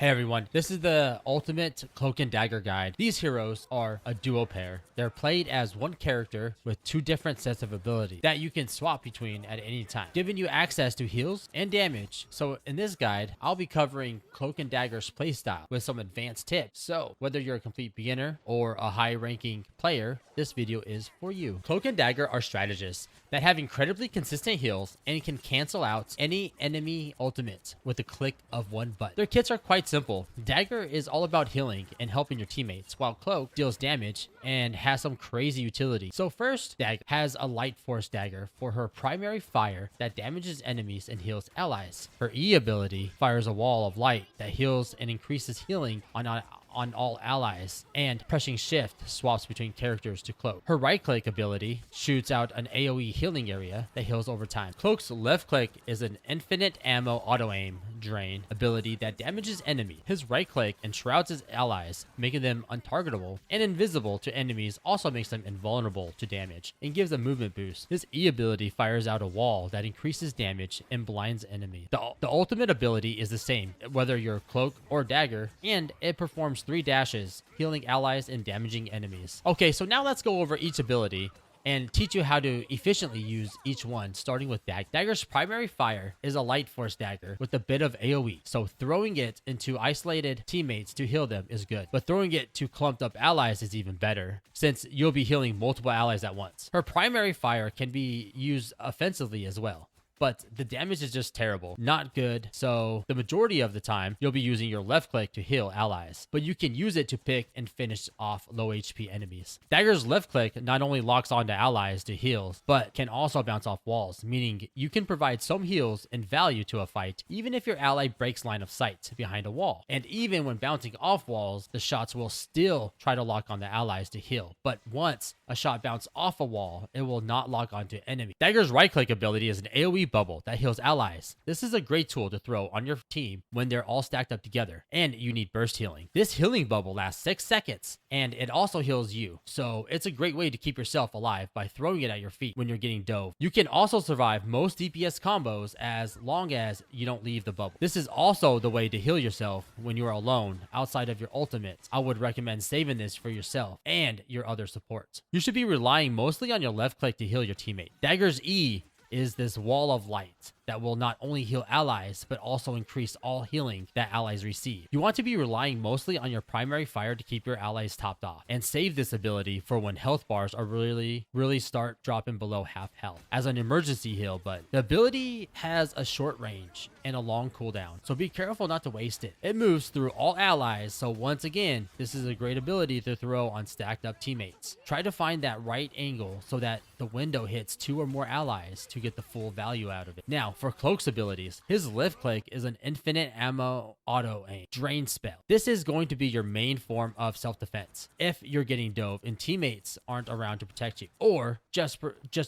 Hey everyone, this is the ultimate Cloak and Dagger guide. These heroes are a duo pair. They're played as one character with two different sets of abilities that you can swap between at any time, giving you access to heals and damage. So in this guide, I'll be covering Cloak and Dagger's playstyle with some advanced tips. So whether you're a complete beginner or a high-ranking player, this video is for you. Cloak and Dagger are strategists that have incredibly consistent heals and can cancel out any enemy ultimate with a click of one button. Their kits are quite simple. Dagger is all about healing and helping your teammates, while Cloak deals damage and has some crazy utility. So first, Dagger has a light force dagger for her primary fire that damages enemies and heals allies. Her E ability fires a wall of light that heals and increases healing on all allies, and pressing shift swaps between characters to Cloak. Her right click ability shoots out an AoE healing area that heals over time. Cloak's left click is an infinite ammo auto aim drain ability that damages enemies. His right click enshrouds his allies, making them untargetable, and invisible to enemies also makes them invulnerable to damage and gives a movement boost. His E ability fires out a wall that increases damage and blinds enemies. The ultimate ability is the same whether you're Cloak or Dagger, and it performs 3 dashes, healing allies and damaging enemies. Okay, so now let's go over each ability and teach you how to efficiently use each one, starting with Dagger. Dagger's primary fire is a light force dagger with a bit of AoE, so throwing it into isolated teammates to heal them is good, but throwing it to clumped up allies is even better, since you'll be healing multiple allies at once. Her primary fire can be used offensively as well, but the damage is just terrible. Not good. So the majority of the time, you'll be using your left click to heal allies, but you can use it to pick and finish off low HP enemies. Dagger's left click not only locks onto allies to heals, but can also bounce off walls, meaning you can provide some heals and value to a fight, even if your ally breaks line of sight behind a wall. And even when bouncing off walls, the shots will still try to lock on the allies to heal. But once a shot bounces off a wall, it will not lock onto enemy. Dagger's right click ability is an AoE bubble that heals allies. This is a great tool to throw on your team when they're all stacked up together and you need burst healing. This healing bubble lasts 6 seconds and it also heals you, so it's a great way to keep yourself alive by throwing it at your feet when you're getting dove. You can also survive most DPS combos as long as you don't leave the bubble. This is also the way to heal yourself when you are alone outside of your ultimates. I would recommend saving this for yourself and your other supports. You should be relying mostly on your left click to heal your teammate. Dagger's E is this wall of light that will not only heal allies, but also increase all healing that allies receive. You want to be relying mostly on your primary fire to keep your allies topped off, and save this ability for when health bars are really start dropping below half health as an emergency heal, but the ability has a short range and a long cooldown, so be careful not to waste it. It moves through all allies, so once again, this is a great ability to throw on stacked up teammates. Try to find that right angle so that the window hits 2 or more allies to get the full value out of it. Now, for Cloak's abilities, his left click is an infinite ammo auto aim drain spell. This is going to be your main form of self-defense if you're getting dove and teammates aren't around to protect you, or just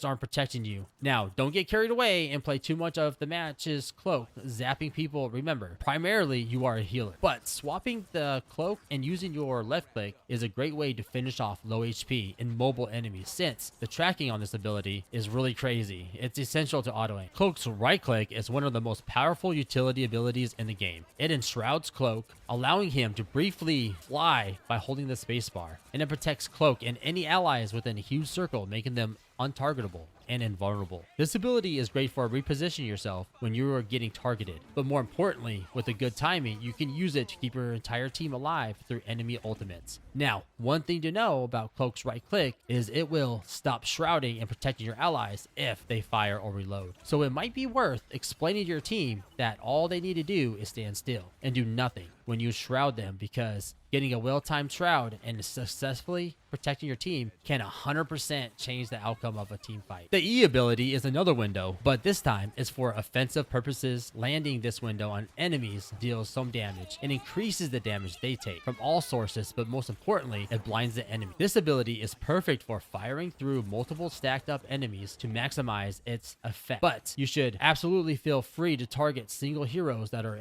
aren't protecting you. Now, don't get carried away and play too much of the match's Cloak, zapping people. Remember, primarily you are a healer, but swapping the Cloak and using your left click is a great way to finish off low HP and mobile enemies, since the tracking on this ability is really crazy. It's essential to auto aim. Cloak's right click is one of the most powerful utility abilities in the game. It enshrouds Cloak, allowing him to briefly fly by holding the spacebar, and it protects Cloak and any allies within a huge circle, making them untargetable and invulnerable. This ability is great for repositioning yourself when you are getting targeted, but more importantly, with a good timing, you can use it to keep your entire team alive through enemy ultimates. Now, one thing to know about Cloak's right click is it will stop shrouding and protecting your allies if they fire or reload. So it might be worth explaining to your team that all they need to do is stand still and do nothing when you shroud them, because getting a well-timed shroud and successfully protecting your team can 100% change the outcome of a team fight. The E ability is another window, but this time is for offensive purposes. Landing this window on enemies deals some damage and increases the damage they take from all sources, but most importantly, it blinds the enemy. This ability is perfect for firing through multiple stacked up enemies to maximize its effect, but you should absolutely feel free to target single heroes that are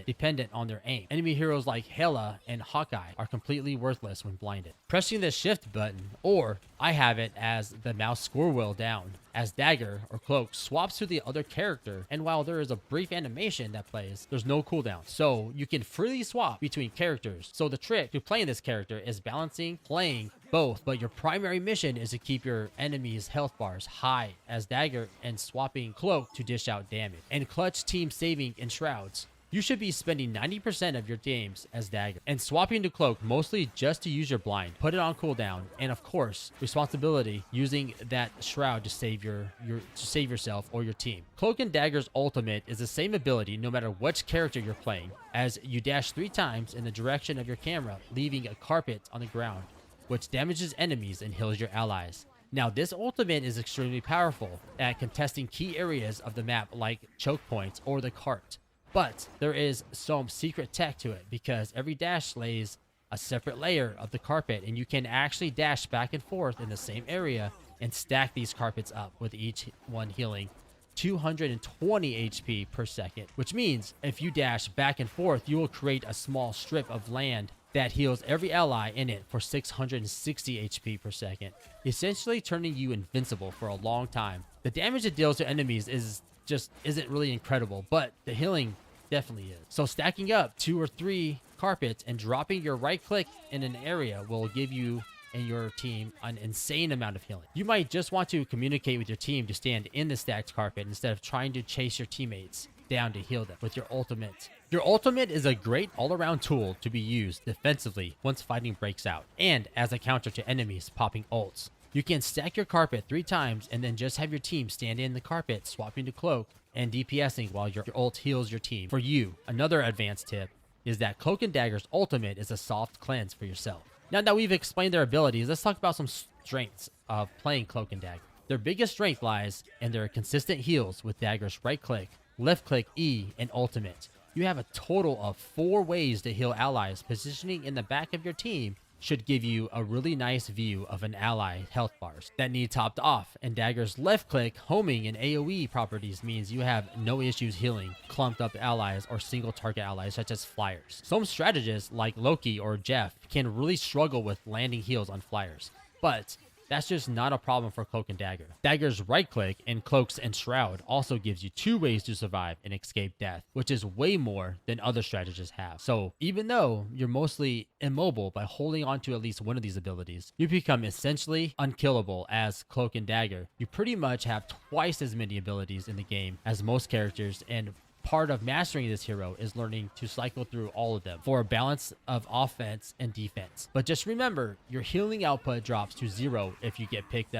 dependent on their aim. Enemy heroes like Hela and Hawkeye are completely worthless when blinded. Pressing the shift button, or I have it as the mouse scroll wheel down, as Dagger or Cloak swaps to the other character, and while there is a brief animation that plays, there's no cooldown, so you can freely swap between characters. So the trick to playing this character is balancing playing both, but your primary mission is to keep your enemies' health bars high as Dagger and swapping Cloak to dish out damage, and clutch team saving in shrouds. You should be spending 90% of your games as Dagger and swapping to Cloak mostly just to use your blind, put it on cooldown, and of course, responsibility using that shroud to save yourself or your team. Cloak and Dagger's ultimate is the same ability no matter which character you're playing, as you dash 3 times in the direction of your camera, leaving a carpet on the ground, which damages enemies and heals your allies. Now, this ultimate is extremely powerful at contesting key areas of the map like choke points or the cart. But there is some secret tech to it because every dash lays a separate layer of the carpet, and you can actually dash back and forth in the same area and stack these carpets up, with each one healing 220 HP per second, which means if you dash back and forth, you will create a small strip of land that heals every ally in it for 660 HP per second, essentially turning you invincible for a long time. The damage it deals to enemies isn't really incredible, but the healing definitely is. So stacking up 2 or 3 carpets and dropping your right click in an area will give you and your team an insane amount of healing. You might just want to communicate with your team to stand in the stacked carpet instead of trying to chase your teammates down to heal them with your ultimate. Your ultimate is a great all-around tool to be used defensively once fighting breaks out, and as a counter to enemies popping ults. You can stack your carpet 3 times and then just have your team stand in the carpet, swapping to Cloak and DPSing while your ult heals your team. For you, another advanced tip is that Cloak and Dagger's ultimate is a soft cleanse for yourself. Now that we've explained their abilities, let's talk about some strengths of playing Cloak and Dagger. Their biggest strength lies in their consistent heals with Dagger's right click, left click E, and ultimate. You have a total of 4 ways to heal allies. Positioning in the back of your team should give you a really nice view of an ally health bars that need topped off, and Dagger's left click, homing, and AoE properties means you have no issues healing clumped up allies or single target allies such as flyers. Some strategists like Loki or Jeff can really struggle with landing heals on flyers, but that's just not a problem for Cloak and Dagger. Dagger's right click and Cloak's and Shroud also gives you 2 ways to survive and escape death, which is way more than other strategists have. So even though you're mostly immobile by holding on to at least one of these abilities, you become essentially unkillable as Cloak and Dagger. You pretty much have twice as many abilities in the game as most characters, and part of mastering this hero is learning to cycle through all of them for a balance of offense and defense. But just remember, your healing output drops to 0 if you get picked.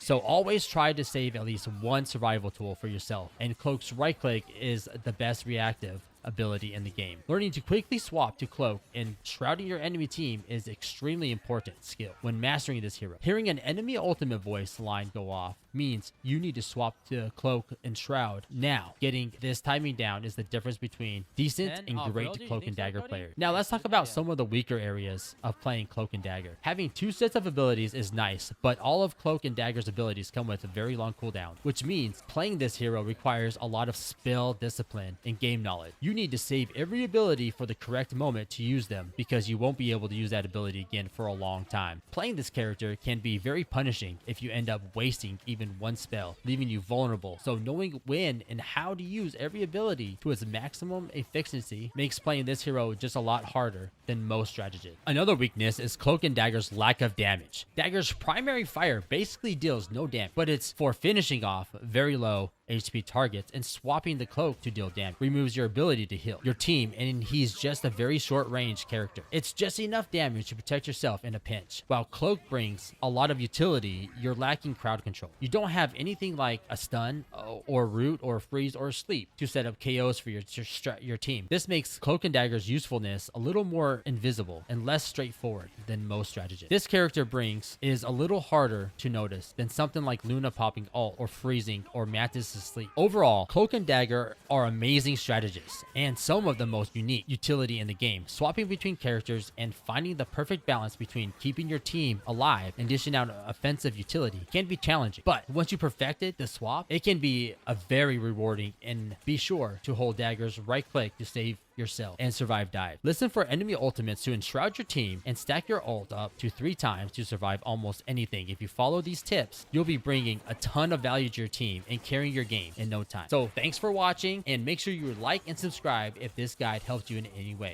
So always try to save at least 1 survival tool for yourself, and Cloak's right click is the best reactive ability in the game. Learning to quickly swap to Cloak and shrouding your enemy team is extremely important skill when mastering this hero. Hearing an enemy ultimate voice line go off means you need to swap to Cloak and Shroud now. Getting this timing down is the difference between decent and great Cloak and Dagger players. Now let's talk about some of the weaker areas of playing Cloak and Dagger. Having 2 sets of abilities is nice, but all of Cloak and Dagger's abilities come with a very long cooldown, which means playing this hero requires a lot of spell discipline and game knowledge. You need to save every ability for the correct moment to use them, because you won't be able to use that ability again for a long time. Playing this character can be very punishing if you end up wasting even 1 spell, leaving you vulnerable. So knowing when and how to use every ability to its maximum efficiency makes playing this hero just a lot harder than most strategists. Another weakness is Cloak and Dagger's lack of damage. Dagger's primary fire basically deals no damage, but it's for finishing off very low HP targets, and swapping the Cloak to deal damage removes your ability to heal your team, and he's just a very short range character. It's just enough damage to protect yourself in a pinch. While Cloak brings a lot of utility, you're lacking crowd control. You don't have anything like a stun or root or freeze or sleep to set up KOs for your team. This makes Cloak and Dagger's usefulness a little more invisible and less straightforward than most strategists. This character brings is a little harder to notice than something like Luna popping ult or freezing or Mantis sleep. Overall, Cloak and Dagger are amazing strategists and some of the most unique utility in the game. Swapping between characters and finding the perfect balance between keeping your team alive and dishing out offensive utility can be challenging, but once you perfected the swap, it can be a very rewarding. And be sure to hold Dagger's right click to save yourself and survive dive. Listen for enemy ultimates to enshroud your team and stack your ult up to 3 times to survive almost anything. If you follow these tips, you'll be bringing a ton of value to your team and carrying your game in no time. So thanks for watching, and make sure you like and subscribe if this guide helped you in any way.